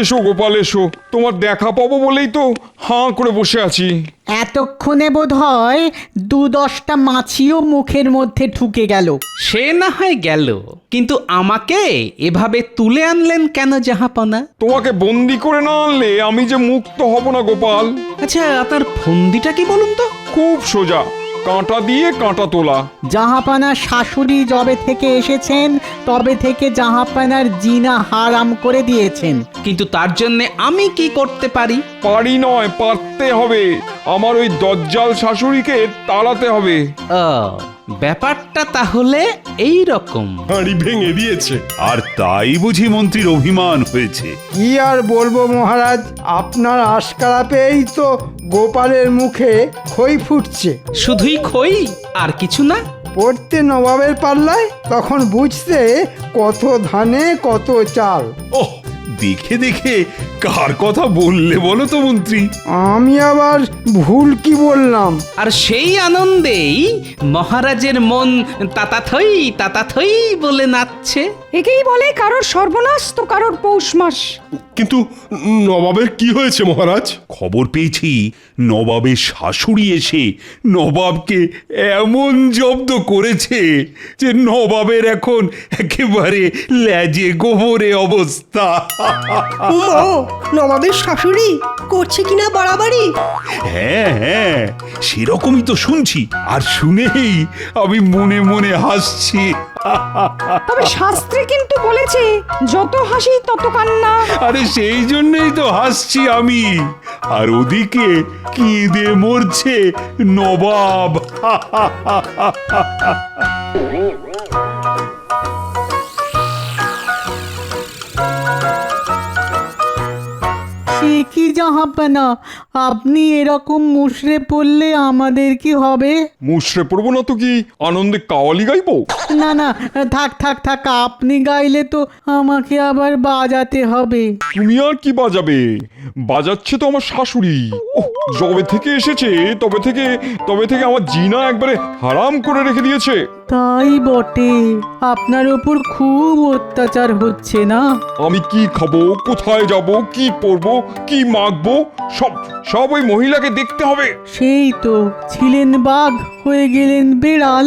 এসো গোপাল এসো, তোমার দেখা পাবো বলেই তো হাঁ করে বসে আছি। এতক্ষণে বোধ হয় 2-10টা মাছিও মুখের মধ্যে ঢুকে গেল। সে না হয় গেল, কিন্তু আমাকে এভাবে তুলে আনলেন কেন জাহাপনা? তোমাকে বন্দি করে না আনলে আমি যে মুক্ত হব না গোপাল। আচ্ছা, আপনার ফন্দিটা কি বলুন তো? খুব সোজা, কাঁটা দিয়ে কাঁটা তোলা। জাহাপানার শাশুড়ি যবে থেকে এসেছেন তবে থেকে জাহাপানার জিনা হারাম করে দিয়েছেন। কিন্তু তার জন্য আমি কি করতে পারি? পারি নয়, পারতে হবে। আমার ওই দজ্জাল শাশুড়িকে তাড়াতে হবে। ও, ব্যাপারটা তাহলে এই রকম। হাঁড়ি ভেঙে দিয়েছে। আর তাই বুঝি মন্ত্রীর অভিমান হয়েছে? কি আর বলবো মহারাজ, আপনার আশকারা পেয়েই তো গোপালের মুখে খই ফুটছে। শুধুই খই আর কিছু না? পড়তে নবাবের পাল্লায়, তখন বুঝতে কত ধানে কত চাল। ওহ, দেখে দেখে কার কথা বললে বলো তো মন্ত্রী? আমি আবার ভুল কি বললাম? আর সেই আনন্দেই মহারাজের মন তাতাথই বলে নাচছে। একেই বলে কারোর সর্বনাশ তো কারোর পৌষ মাস। কিন্তু নবাবের কি হয়েছে মহারাজ? খবর পেয়েছি নবাবের শাশুড়ি এসে নবাবকে এমন জব্দ করেছে যে নবাবের এখন একেবারে লেজে গোবরে অবস্থা। নবাবের শাশুড়ি করছে কিনা বাড়াবাড়ি? হ্যাঁ হ্যাঁ, সেরকমই তো শুনছি। আর শুনেই আমি মনে মনে হাসছি। তবে শাস্ত্রে কিন্তু বলেছে যত হাসি তত কান্না। আরে সেই জন্যই তো হাসছি আমি। আর ওদিকে কেঁদে মরছে নবাব। সে কি জাহাপানা, আপনি এরকম মুষড়ে পড়লে আমাদের কি হবে? মুষড়ে পড়বো না তো কি আনন্দে কাওয়ালি গাইবো? না না, থাক থাক থাক, আপনি গাইলে তো আমাকে আবার বাজাতে হবে। তুমি আর কি বাজাবে? বাজাচ্ছে তো আমার শাশুড়ি। ওহ, যবে থেকে এসেছে তবে থেকে আমার জিনা একবারে হারাম করে রেখে দিয়েছে। তাই বটে, আপনার ওপর খুব অত্যাচার হচ্ছে না? আমি কি খাবো, কোথায় যাব, কি পরবো, কি মাখবো, সব ওই মহিলাকে দেখতে হবে। সেই তো, ছিলেন বাঘ হয়ে গেলেন বেড়াল।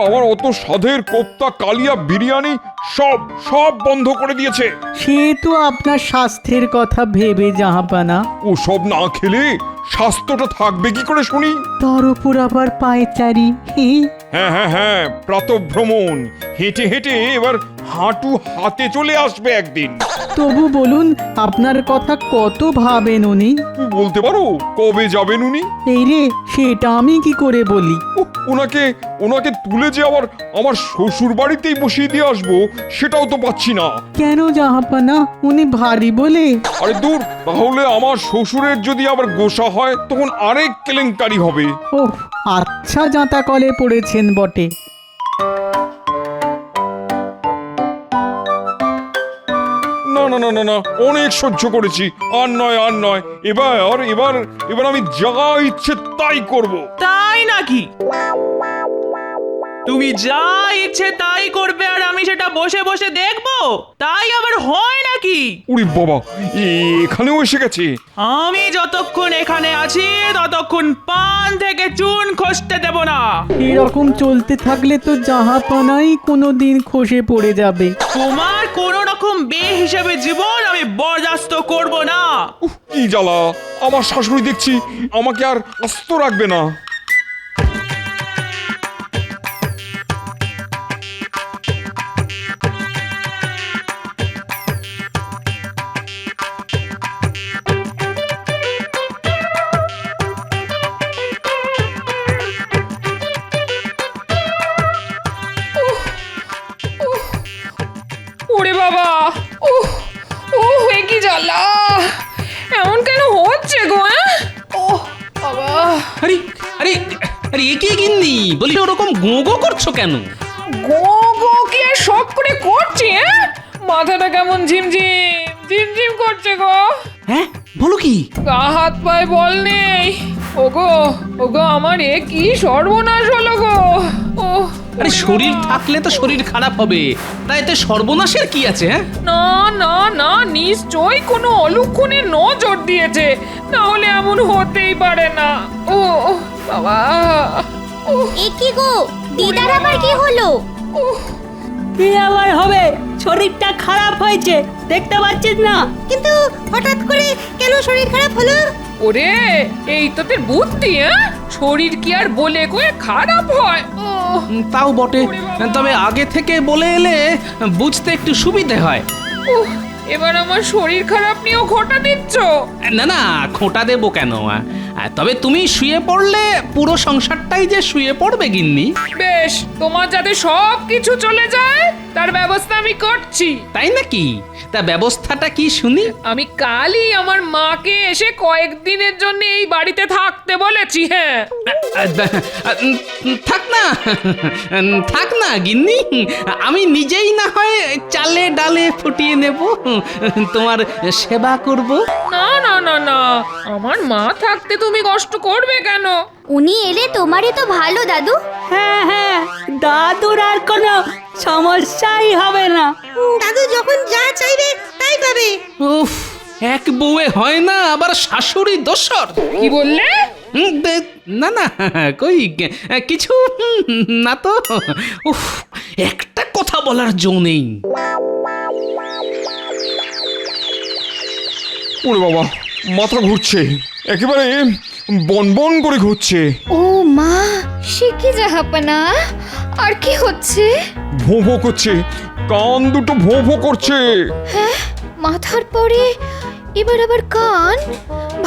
আমার অত স্বাদের কোপ্তা, কালিয়া, বিরিয়ানি সব বন্ধ করে দিয়েছে। সে তো আপনার স্বাস্থ্যের কথা ভেবে জাহাপানা। ও সব না খেলে স্বাস্থ্যটা থাকবে কি করে শুনি? তার উপর আবার পায়চারি। হ্যাঁ, প্রাতঃভ্রমণ। হেঁটে হেঁটে এবার হাঁটু হাতে চলে আসবে একদিন। তবু বলুন, আপনার কথা কত ভাবেন উনি? তুমি বলতে পারো কবে যাবেন উনি? এই রে, সেটা আমি কি করে বলি? ওনাকে তুলে যে আবার আমার শ্বশুর বাড়িতেই বসিয়ে দিয়ে আসবো, সেটাও তো পাচ্ছি না। কেন জাহাপানা, উনি ভারী বলে? আরে দূর, তাহলে আমার শ্বশুরের যদি আবার গোসা হয় তখন আরেক কেলেঙ্কারি হবে। ওহ, আচ্ছা জাঁতা কলে পড়েছেন বটে। না, অনেক সহ্য করেছি, আর নয়। এবার আমি যা ইচ্ছে তাই করব। তাই নাকি? তুমি যা ইচ্ছে তাই করবে আর আমি সেটা বসে বসে দেখবো? তাই আবার হয় নাকি? উরি বাবা, এখানেও এসে গেছে। আমি যতক্ষণ এখানে আছি ততক্ষণ পান থেকে চুন খসতে দেব না। এরকম চলতে থাকলে তো জাহাপানাই কোনোদিন খসে পড়ে যাবে। তোমার কোন রকম বেহিসাবে জীবন আমি বরদাস্ত করব না। কি জ্বালা, আমার শাশুড়ি দেখছি আমাকে আর আস্ত রাখবে না। ওরে বাবা, কি জ্বালা, এমন কেন হচ্ছে গো? বাবা, আরে আরে আরে, এ কি গিন্নি, বলি ওরকম গোঁ করছো কেন? গো কি আর শখ করে করছি? মাথাটা কেমন ঝিমঝিম করছে গো। হ্যাঁ, বলো কি? গা হাত পায়ে বল নেই, ওগো ওগো আমার এ কি সর্বনাশ হলো গো ও আরে শরীর থাকলে তো শরীর খারাপ হবে, তাই এতে সর্বনাশের কি আছে? হ্যাঁ, না না না নিশ্চয়ই কোনো অলুক্ষণে নজর দিয়েছে, না হলে এমন হতেই পারে না। ও বাবা ও এ কি গো দিদার আবার কি হলো? কি আবার হবে, শরীরটা খারাপ হয়েছে, দেখতে পাচ্ছিস না? কিন্তু হঠাৎ করে কেন শরীর খারাপ হলো? ওরে এই তোদের বুদ্ধি, হ্যাঁ? শরীর কি আর বলে কয়ে খারাপ হয়? ও তাও বটে, তবে আগে থেকে বলে এলে বুঝতে একটু সুবিধে হয়। উহ, এবার আমার শরীর খারাপ নিয়েও ঘটা দিচ্ছ। না না, খোঁটা দেবো কেন? তবে তুমি শুয়ে পড়লে পুরো সংসারটাই যে শুয়ে পড়বে গিন্নি। বেশ, তোমার যাতে সব কিছু চলে যায় তার ব্যবস্থা আমি করছি। তাই নাকি? তা ব্যবস্থাটা কি শুনি? আমি কালই আমার মাকে এসে কয়েকদিনের জন্য এই বাড়িতে থাকতে বলেছি। হ্যাঁ, থাক না, থাক না গিন্নি, আমি নিজেই না হয় চালে ডালে ফুটিয়ে নেব, তোমার সেবা করব। না না না না, আমার মা থাকতে তুমি কষ্ট করবে কেন? উনি এলে তোমারই তো ভালো দাদু। হ্যাঁ হ্যাঁ, দাদুর আর কোনো সমস্যাই হবে না। দাদু যখন যা চাইবে তাই পাবে। উফ, এক বউয়ে হয় না, আবার শাশুড়ি দোসর। কি বললে? না না, কই কিছু না তো। উফ, একটা কথা বলার জো নেই। ওরে বাবা, মাথা ঘুরছে, একেবারে বনবন করে ঘুরছে। ও মা, সে কি জাহাপনা, আর কি হচ্ছে? ভোঁ ভোঁ করছে, কান দুটো ভোঁ ভোঁ করছে। মাথার পরে এবার আবার কান,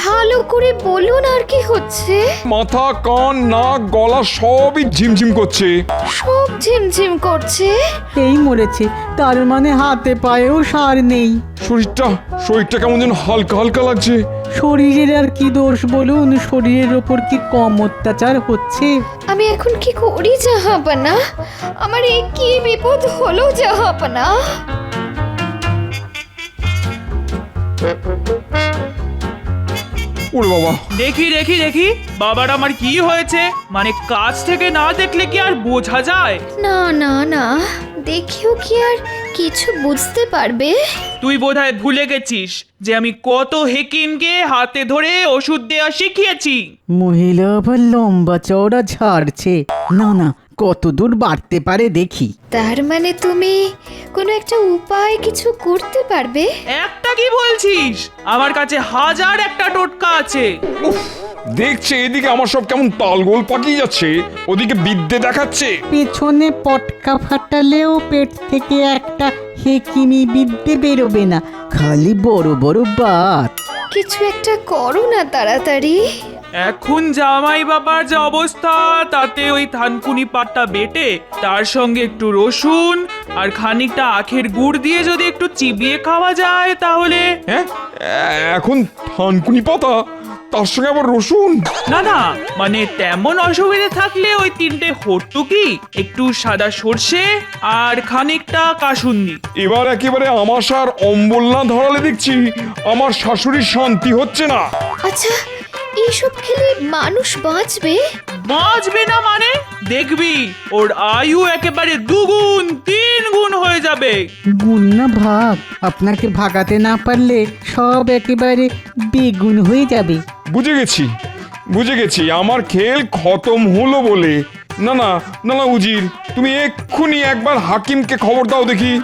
ভালো করে বলুন আর কি হচ্ছে? মাথা, কান, নাক, গলা সবই ঝিমঝিম করছে। সব ঝিমঝিম করছে। এই মরেছে, তার মানে হাতে পায়েও সার নেই। শরীরটা কেমন যেন হালকা হালকা লাগছে। শরীরের আর কি দোষ বলুন, শরীরের ওপর কি কম অত্যাচার হচ্ছে? আমি এখন কি করি জাহাপনা? আমার এই কি বিপদ হলো জাহাপনা? ওরে বাবা, দেখি দেখি দেখি বাবার আমার কি হয়েছে, মানে কাছ থেকে না দেখলে কি আর বোঝা যায়? না না না, দেখিও কি আর কিছু বুঝতে পারবে? তুই বোধহয় ভুলে গেছিস যে আমি কত হেকিমকে হাতে ধরে ওষুধ দেওয়া শিখিয়েছি। মহিলা আবার লম্বা চওড়া ঝাড়ছে। না না, কত দূর বাড়তে পারে দেখি। তার মানে তুমি কোনো একটা উপায় কিছু করতে পারবে? একটা কি বলছিস? আমার কাছে হাজার একটা টোটকা আছে। দেখছে এদিকে আমার সব কেমন তালগোল পাকিয়ে যাচ্ছে, ওদিকে বিদ্যে দেখাচ্ছে। পেছনে পটকা ফাটালেও পেট থেকে একটা হেকিমি বিদ্যে বেরোবে না, খালি বড় বড় বাত। কিছু একটা করো না তাড়াতাড়ি। এখন জামাই বাবার যে অবস্থা, তাতে ওই থানকুনি পাটটা বেটে তার সঙ্গে একটু রসুন আর খানিকটা আখের গুড় দিয়ে যদি একটু চিবিয়ে খাওয়া যায় তাহলে। হ্যাঁ, এখন থানকুনি পাতা, তার সঙ্গে আবার রসুন? না না, মানে তেমন অসুবিধে থাকলে ওই তিনটে হর্তুকি, একটু সাদা সর্ষে আর খানিকটা কাসুন্দি। এবার একেবারে আমাশার অম্বল না ধরালে দেখছি আমার শাশুড়ির শান্তি হচ্ছে না। আচ্ছা, এইসব খেলে মানুষ বাঁচবে? বাঁচবে না মানে? দেখবি ওর আয়ু একেবারে 2 গুণ 3 গুণ হয়ে যাবে। গুণ না ভাগ, আপনাকে ভাগাতে না পারলে সব একেবারে বেগুন হয়ে যাবে। বুঝে গেছি, আমার খেল খতম হলো বলে। না না না না উজির, তুমি এক্ষুনি একবার হাকিমকে খবর দাও দেখি।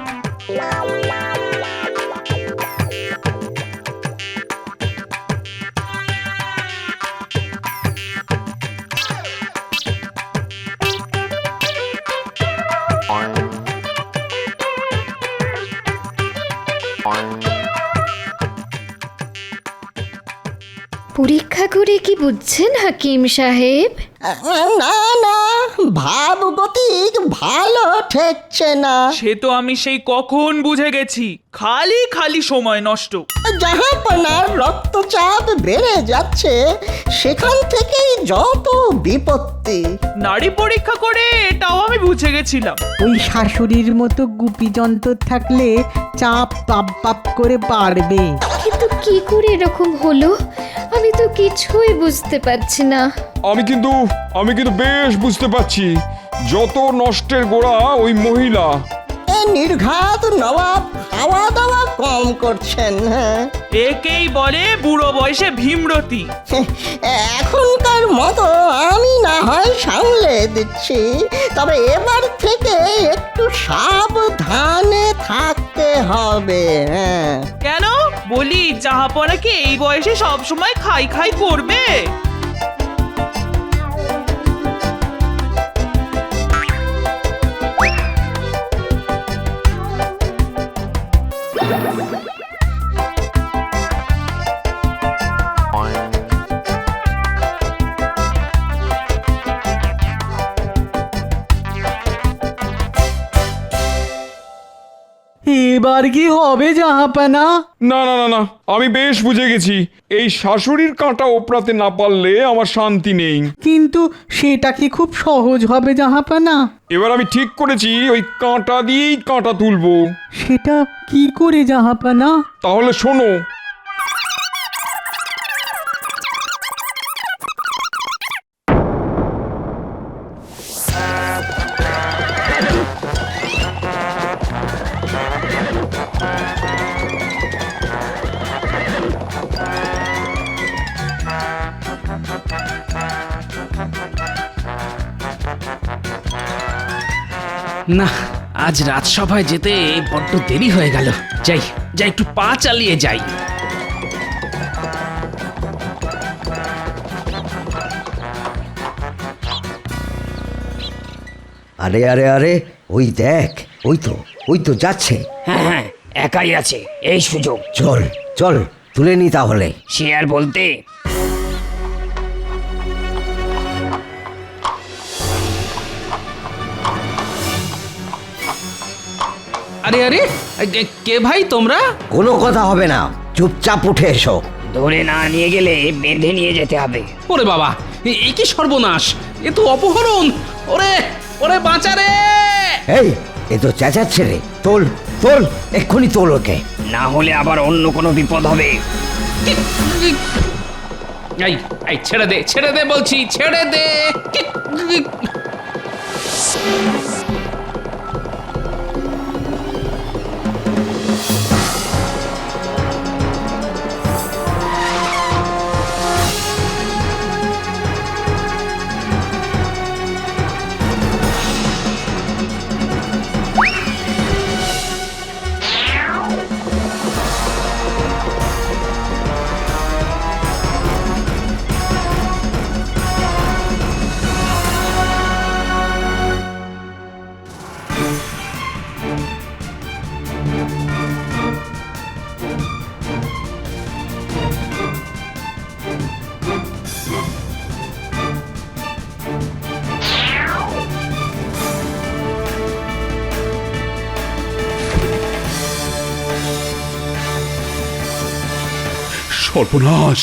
পরীক্ষা করে কি বুঝছেন হাকিম সাহেব? না না, ভাবগতিক ভালো ঠেকছে না। সে তো আমি সেই কখন বুঝে গেছি, খালি খালি সময় নষ্ট। জাহাপনার রক্তচাপ বেড়ে যাচ্ছে, সেখান থেকেই যত বিপত্তি। নারী পরীক্ষা করে এটাও আমি বুঝে গেছিলাম। ওই শাশুড়ির মতো গুপি যন্ত্র থাকলে চাপ পাপ পাপ করে বাড়বে। কিন্তু কি করে এরকম হলো? আমি তো কিন্তু কিছুই বুঝতে পারছি না। আমি কিন্তু বেশ বুঝতে পারছি, যত নষ্টের গোড়া ওই মহিলা। নির্ঘাত নবাব খাওয়া দাওয়া কম করছেন। হ্যাঁ, একেই বলে বুড়ো বয়সে ভীমরতি। এখনকার মতো আমি না হয় সামলে দিচ্ছি, তবে এবার থেকে একটু সাবধানে থাকতে হবে। হ্যাঁ, কেন বলি, জাহাপনা কি এই বয়সে সব সময় খাই খাই করবে? এবার কি হবে জাহাপানা? না না না না, আমি বেশ বুঝে গেছি, এই শাশুড়ির কাঁটা ওপরাতে না পারলে আমার শান্তি নেই। কিন্তু সেটা কি খুব সহজ হবে জাহাপানা? এবার আমি ঠিক করেছি, ওই কাঁটা দিয়েই কাঁটা তুলবো। সেটা কি করে জাহাপানা? তাহলে শোনো। না, আজ রাজসভায় যেতে বড্ড দেরি হয়ে গেল। যাই যাই, একটু পা চালিয়ে যাই। আরে আরে আরে, ওই দেখ, ওই তো যাচ্ছে। হ্যাঁ হ্যাঁ, একাই আছে, এই সুযোগ। চল চল, তুলে নি তাহলে। সে আর বলতে। আরে আরে, কে ভাই তোমরা? কোনো কথা হবে না, চুপচাপ উঠে এসো। ধরে না নিয়ে গেলে বেঁধে নিয়ে যেতে হবে। ওরে বাবা, এ কি সর্বনাশ! এ তো অপহরণ! ওরে ওরে, বাঁচা রে! এই, এ তো চেঁচাচ্ছে রে। তোল, এক্ষুনি তোল ওকে। না হলে আবার অন্য কোনো বিপদ হবে। এই এই, ছেড়ে দে বলছি, ছেড়ে দে! সর্বনাশ,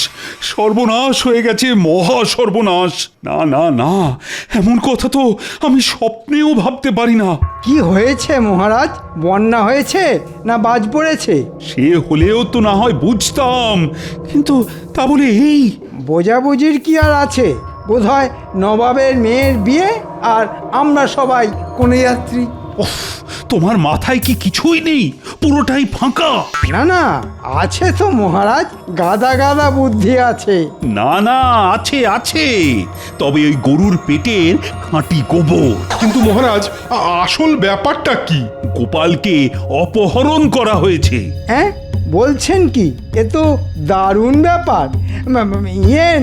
সর্বনাশ হয়ে গেছে, মহা সর্বনাশ। না না না, এমন কথা তো আমি স্বপ্নেও ভাবতে পারি না। কি হয়েছে মহারাজ? বন্যা হয়েছে না বাজ পড়েছে? সে হলেও তো না হয় বুঝতাম, কিন্তু তা বলে এই। বোঝাবুঝির কি আর আছে? বোধহয় নবাবের মেয়ের বিয়ে, আর আমরা সবাই কনেযাত্রী। উফ, তোমার মাথায় কি কিছুই নেই? পুরোটাই ফাঁকা। না না, আছে তো মহারাজ, গাদা গাদা বুদ্ধি আছে। না না, আছে আছে, তবে ওই গরুর পেটের খাঁটি গোবর। কিন্তু মহারাজ, আসল ব্যাপারটা কি? গোপালকে অপহরণ করা হয়েছে। হ্যাঁ, বলছেন কি? এ তো দারুণ ব্যাপার।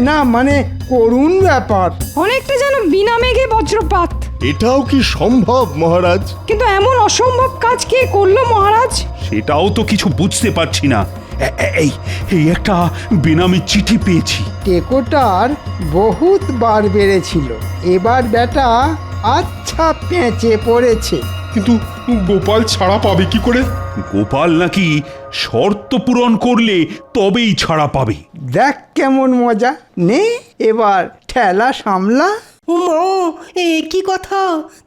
না মানে করুণ ব্যাপার। অনেকটা যেন বিনা মেঘে বজ্রপাত। এটাও কি সম্ভব মহারাজ? কিন্তু এমন অসম্ভব কাজ কে করলো মহারাজ? সেটাও তো কিছু বুঝতে পারছি না। এই এই একটা বেনামি চিঠি পেয়েছি। টেকোটার বহুত বার বেড়েছিল, এবার বেটা আচ্ছা পেঁচে পড়েছে। কিন্তু গোপাল ছাড়া পাবে কি করে? গোপাল নাকি শর্ত পূরণ করলে তবেই ছাড়া পাবে। দেখ কেমন মজা, নে এবার ঠেলা সামলা। এ কি কথা?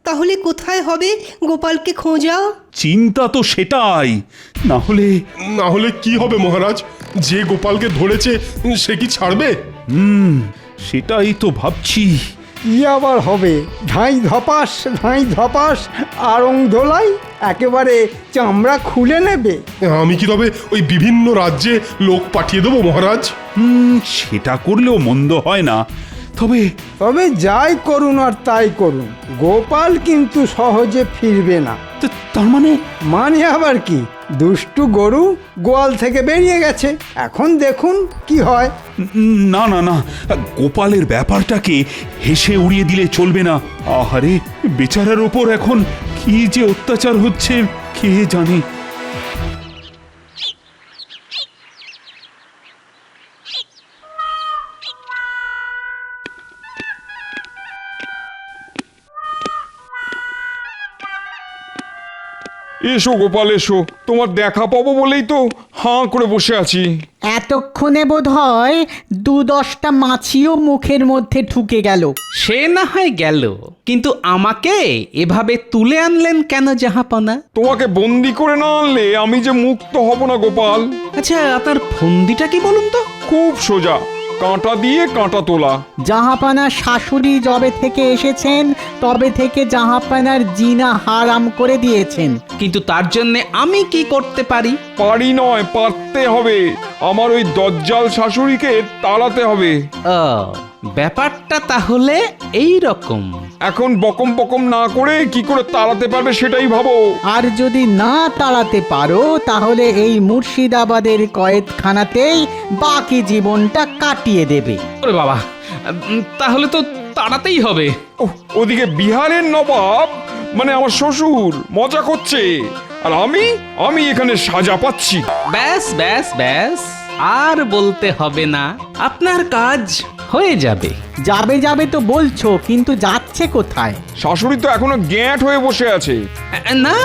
তাহলে কোথায় হবে গোপালকে খোঁজা? চিন্তা তো সেটাই। না হলে কি হবে মহারাজ? যে গোপালকে ধরেছে সে কি ছাড়বে? সেটাই তো ভাবছি। কি আবার হবে? ধাঁই ধপাস আড়ং ধোলাই একেবারে চামড়া খুলে নেবে। আমি কি তবে ওই বিভিন্ন রাজ্যে লোক পাঠিয়ে দেবো মহারাজ? সেটা করলেও মন্দ হয় না। তবে তবে যাই করুন আর তাই করুন, গোপাল কিন্তু সহজে ফিরবে না। তার মানে? মানে আবার কি, দুষ্টু গরু গোয়াল থেকে বেরিয়ে গেছে, এখন দেখুন কি হয়। না না না, গোপালের ব্যাপারটাকে হেসে উড়িয়ে দিলে চলবে না। আহারে, বেচারার ওপর এখন কি যে অত্যাচার হচ্ছে কে জানে। এসো গোপাল এসো, তোমার দেখা পাবো বলেই তো হাঁ করে বসে আছি। এতক্ষণে বোধ হয় 2-10টা মাছিও মুখের মধ্যে ঢুকে গেল। সে না হয় গেল, কিন্তু আমাকে এভাবে তুলে আনলেন কেন জাহাপনা? তোমাকে বন্দি করে না আনলে আমি যে মুক্ত হব না গোপাল। আচ্ছা, আপনার ফন্দিটা কি বলুন তো? খুব সোজা, কাঁটা দিয়ে কাঁটা তোলা। জাহাপানার শাশুড়ি যবে থেকে এসেছেন তবে থেকে জাহাপানার জিনা হারাম করে দিয়েছেন। কিন্তু তার জন্য আমি কি করতে পারি? পারি নয়, পারতে হবে। আমার ওই দজ্জাল শাশুড়িকে তাড়াতে হবে। ও, ব্যাপারটা তাহলে এই রকম। এখন বকম বকম না করে কি করে তাড়াতে পারবে সেটাই ভাবো। আর যদি না তাড়াতে পারো তাহলে এই মুর্শিদাবাদের কয়েদখানাতেই বাকি জীবনটা কাটিয়ে দেবে। ওরে বাবা, তাহলে তো তাড়াতেই হবে। ওদিকে বিহারের নবাব মানে আমার শ্বশুর মজা করছে, আর আমি এখানে সাজা পাচ্ছি। ব্যাস ব্যাস ব্যাস, আর বলতে হবে না, আপনার কাজ হয়ে যাবে। যাবে যাবে তো বলছো, কিন্তু যাচ্ছে কোথায়? শাশুড়ি তো এখনো গ্যাঁট হয়ে বসে আছে। না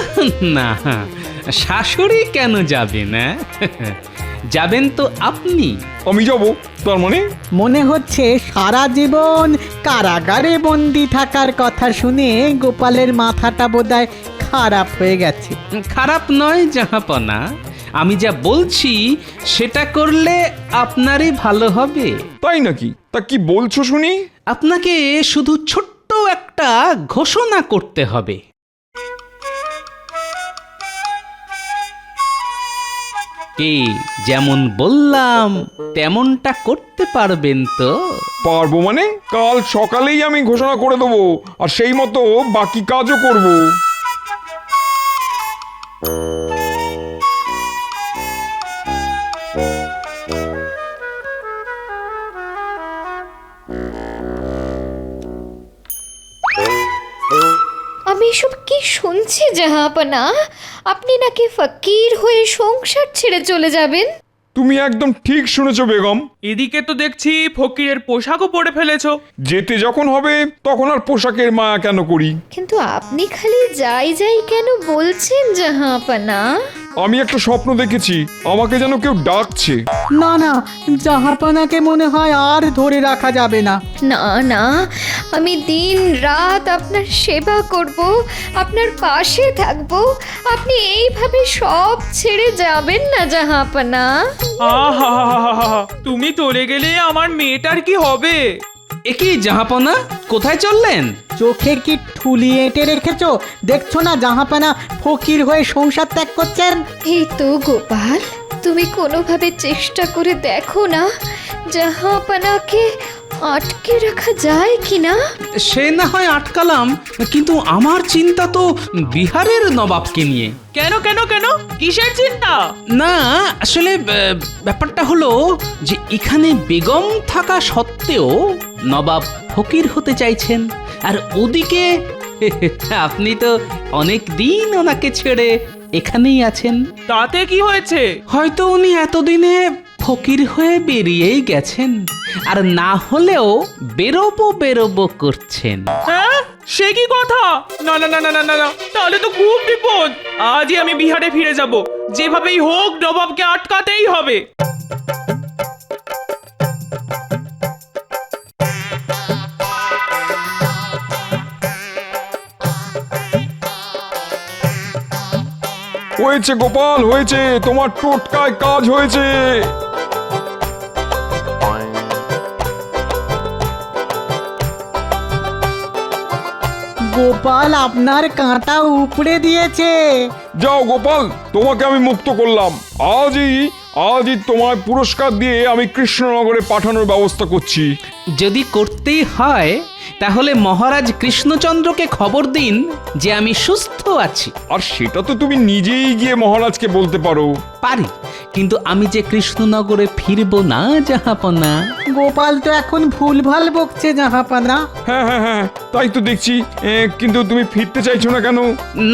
না, শাশুড়ি কেন যাবে না? যাবেন তো আপনি। আমি যাব? তার মানে? মনে হচ্ছে সারা জীবন কারাগারে বন্দি থাকার কথা শুনে গোপালের মাথাটা বোধহয় খারাপ হয়ে গেছে। খারাপ নয় জাহাপনা, আমি যা বলছি সেটা করলে আপনারই ভালো হবে। তাই নাকি? তা কি বলছো শুনি? আপনাকে শুধু ছোট্ট একটা ঘোষণা করতে হবে। কি, যেমন বললাম তেমনটা করতে পারবেন তো? পারবো মানে? কাল সকালেই আমি ঘোষণা করে দেবো, আর সেই মতো বাকি কাজও করব। আমি এসব কি শুনছি জাহাপনা? আপনি নাকি ফকির হয়ে সংসার ছেড়ে চলে যাবেন? তুমি একদম ঠিক শুনেছো বেগম। এদিকে তো দেখছি ফকিরের পোশাকও পরে ফেলেছো। যেতে যখন হবে তখন আর পোশাকের মায়া কেন করি? কিন্তু আপনি খালি যাই যাই কেন বলছেন জাহাপনা? আমি একটা স্বপ্ন দেখেছি, আমাকে যেন কেউ ডাকছে। না না, জাহাপানাকে মনে হয় আর ধরে রাখা যাবে না। না না, আমি দিন রাত আপনার সেবা করব, আপনার পাশে থাকব। আপনি এইভাবে সব ছেড়ে যাবেন না জাহাপনা। আহা, তুমি চলে গেলে আমার মেয়েটার কি হবে? একই জাহাপনা, কোথায় চললেন? চোখে কি ঠুলি এঁটে রেখেছো? দেখছো না জাহাপানা ফকির হয়ে সংসার ত্যাগ করছেন? এই তো গোপাল, তুমি কোনোভাবে চেষ্টা করে দেখো না জাহাপানাকে আটকে রাখা যায় কিনা। সে না হয় আটকালাম, কিন্তু আমার চিন্তা তো বিহারের নবাবকে নিয়ে। কেন কেন কেন, কিসের চিন্তা? না, আসলে ব্যাপারটা হলো যে এখানে বেগম থাকা সত্ত্বেও নবাব ফকির হতে চাইছেন, আর ওদিকে আপনি তো অনেক দিন ওনাকে ছেড়ে এখানেই আছেন। তাতে কি হয়েছে? হয়তো উনি এতদিনে ফকির হয়ে বেরিয়েই গেছেন, আর না হলেও বেরোবো করছেন। হ্যাঁ, সে কি কথা? না না না না না না, তাহলে তো খুব বিপদ। আজই আমি বিহারে ফিরে যাব, যেভাবেই হোক নবাবকে আটকাতেই হবে। হয়েছে গোপাল, হয়েছে, তোমার টোটকায় কাজ হয়েছে। গোপাল আপনার কাঁটা উপড়ে দিয়েছে। যাও গোপাল, তোমাকে আমি মুক্ত করলাম। আজই তোমায় পুরস্কার দিয়ে আমি কৃষ্ণনগরে পাঠানোর ব্যবস্থা করছি। যদি করতেই হয় তাহলে মহারাজ কৃষ্ণচন্দ্রকে খবর দিন যে আমি সুস্থ আছি। আর সেটা তো তুমি নিজেই গিয়ে মহারাজকে বলতে পারো। পারি, কিন্তু আমি যে কৃষ্ণনগরে ফিরবো না জাহাপনা। গোপাল তো এখন ভুলভাল বকছে জাহাপানা। হ্যাঁ হ্যাঁ হ্যাঁ, তাই তো দেখছি। কিন্তু তুমি ফিরতে চাইছো না কেন?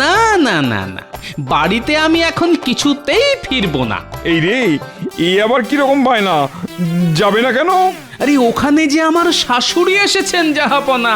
না না না না, বাড়িতে আমি এখন কিছুতেই ফিরবো না। এই রে, এই আবার কিরকম বায়না? যাবে না কেন? আরে ওখানে যে আমার শাশুড়ি এসেছেন জাহাপনা।